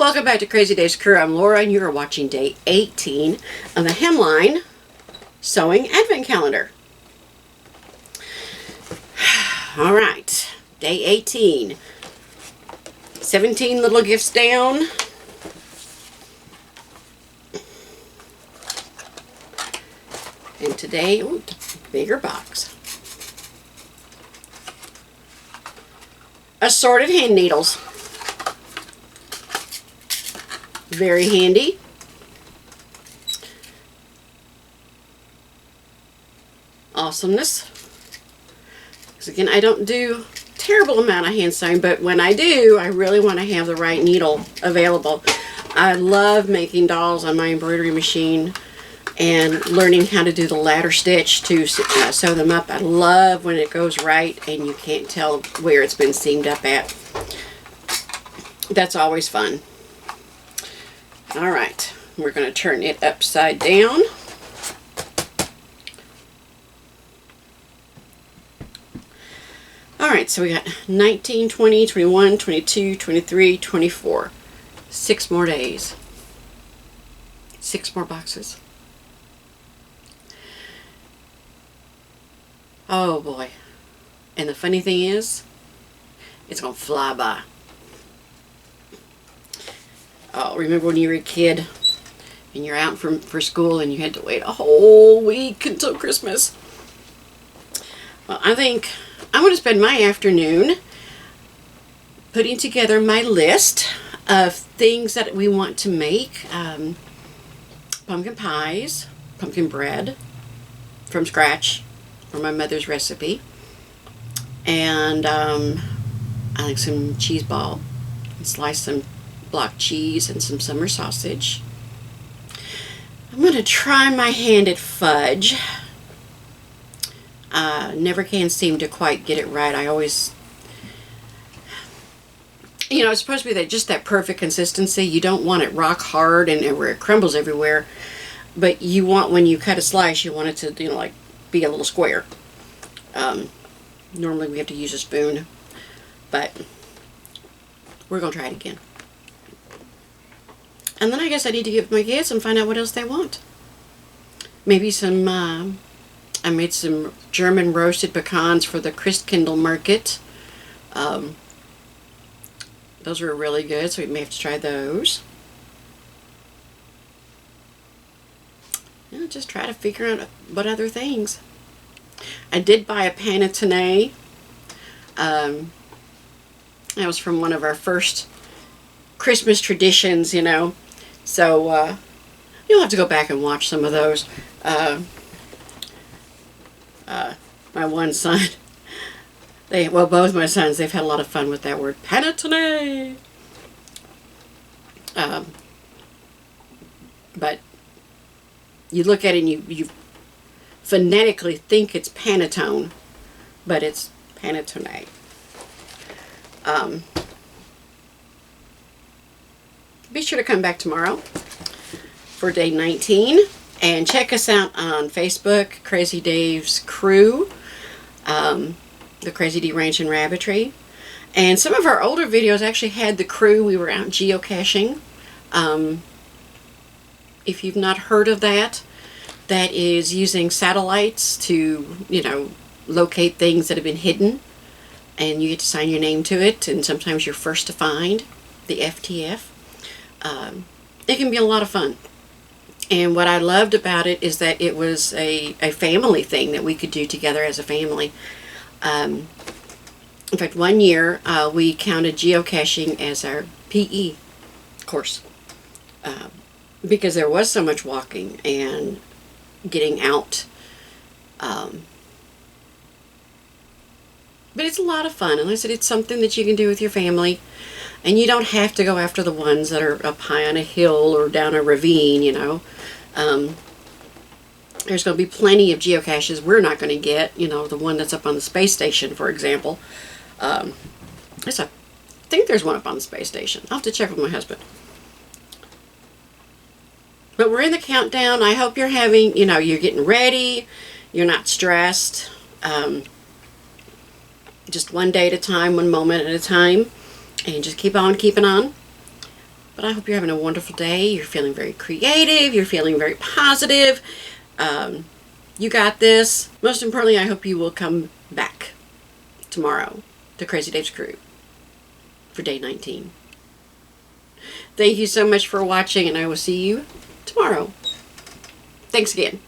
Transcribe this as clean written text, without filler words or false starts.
welcome back to Crazy Dave's Crew. I'm Laura and you are watching day 18 of the Hemline Sewing Advent Calendar. Alright, day 18. 17 little gifts down. And today, ooh, bigger box. Assorted hand needles. Very handy. Awesomeness. Because again, I don't do a terrible amount of hand sewing, but when I do, I really want to have the right needle available. I love making dolls on my embroidery machine and learning how to do the ladder stitch to sew them up. I love when it goes right and you can't tell where it's been seamed up at. That's always fun. Alright, we're going to turn it upside down. Alright, so we got 19, 20, 21, 22, 23, 24. 6 more days. 6 more boxes. Oh boy. And the funny thing is, it's going to fly by. Oh, remember when you were a kid and you're out for school and you had to wait a whole week until Christmas? Well, I think I'm going to spend my afternoon putting together my list of things that we want to make. Pumpkin pies, pumpkin bread from scratch from my mother's recipe, and I like some cheese ball and slice some block cheese and some summer sausage. I'm going to try my hand at fudge. Never can seem to quite get it right. I always, you know, it's supposed to be just that perfect consistency. You don't want it rock hard and where it crumbles everywhere, but you want, when you cut a slice, you want it to, you know, like be a little square. Normally we have to use a spoon, but we're going to try it again. And then I guess I need to give my kids and find out what else they want. Maybe some, I made some German roasted pecans for the Christkindl market. Those were really good, so we may have to try those. Yeah, just try to figure out what other things. I did buy a panettone. That was from one of our first Christmas traditions, you know. So, you'll have to go back and watch some of those. My one son, both my sons, they've had a lot of fun with that word, panettone. But you look at it and you phonetically think it's panettone, but it's panettone. Be sure to come back tomorrow for day 19 and check us out on Facebook, Crazy Dave's Crew, the Crazy D Ranch and Rabbitry. And some of our older videos actually had the crew. We were out geocaching. If you've not heard of that, that is using satellites to, you know, locate things that have been hidden. And you get to sign your name to it, and sometimes you're first to find, the FTF. It can be a lot of fun. And what I loved about it is that it was a family thing that we could do together as a family. In fact, one year we counted geocaching as our PE course. Because there was so much walking and getting out. But it's a lot of fun. And like I said, it's something that you can do with your family. And you don't have to go after the ones that are up high on a hill or down a ravine, you know. There's going to be plenty of geocaches we're not going to get. You know, the one that's up on the space station, for example. I think there's one up on the space station. I'll have to check with my husband. But we're in the countdown. I hope you're having, you know, you're getting ready. You're not stressed. Just one day at a time, one moment at a time. And just keep on keeping on. But I hope you're having a wonderful day. You're feeling very creative. You're feeling very positive. You got this. Most importantly, I hope you will come back tomorrow to Crazy Dave's Crew for day 19. Thank you so much for watching, and I will see you tomorrow. Thanks again.